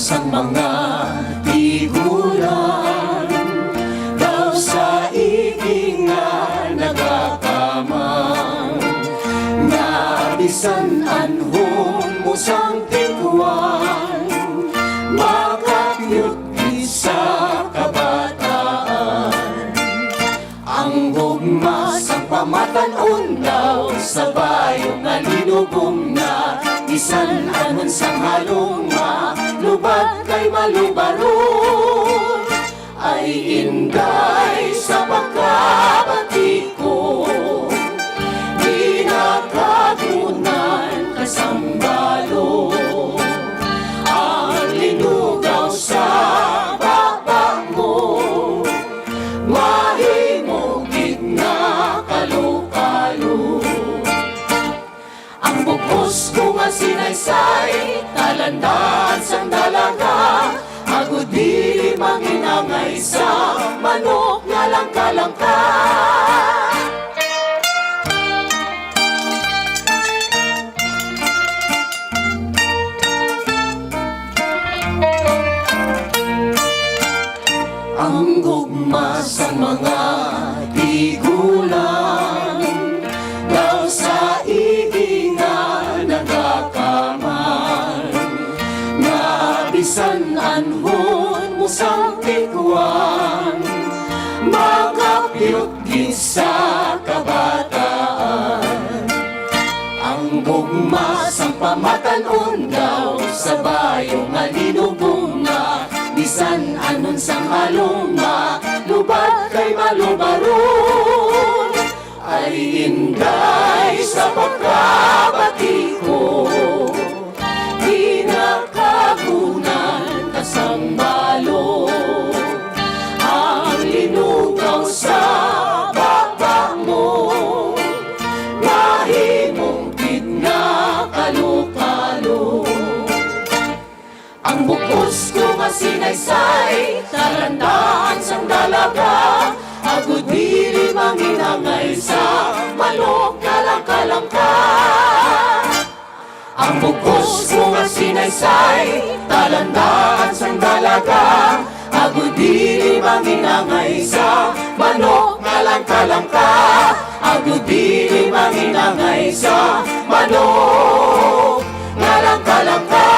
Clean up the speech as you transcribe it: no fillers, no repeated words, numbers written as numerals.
sang mga tiguran, daw sa iging nga nagakamang, nabisan anhon mo sang tiguan, makakyut sa kabataan. Ang gugma sang pamatanon daw sa bayong nga linubong na, bisan anon sang haluma, lubad kay malubaron, ay inday sa pagkabatiko, di nakagunan kasambalo. Ang linugaw sa baba mo, mahimugid na kalukalo. Ang bugos ko nga sinaysay, talandaan sang dalaga, agud di manginangay sa manok nga langka-langka. Ang gugma sa mga tigulan, daw sa iging nga nagakaman, nabisan anhon mo sang tiguan, makapiyot gid sa kabataan. Ang gugma sang pamatanon daw sa bayong nga linubong na, bisan anon sang haluma, lubad kay malubaron, ay inday sa pagkabatiko, di nakagunan kasambalo. Ang linugaw sa baba mo, mahimungkid na kalukalo. Ang bukos ko nga sinaysay, talandaan sang dalaga, agud dili manginangay sa manok nga langka-langka. Ang bukos ko nga sinaysay, talandaan sang dalaga, agud dili manginangay sa manok nga langka-langka. Agud dili manginangay sa manok nga langka-langka.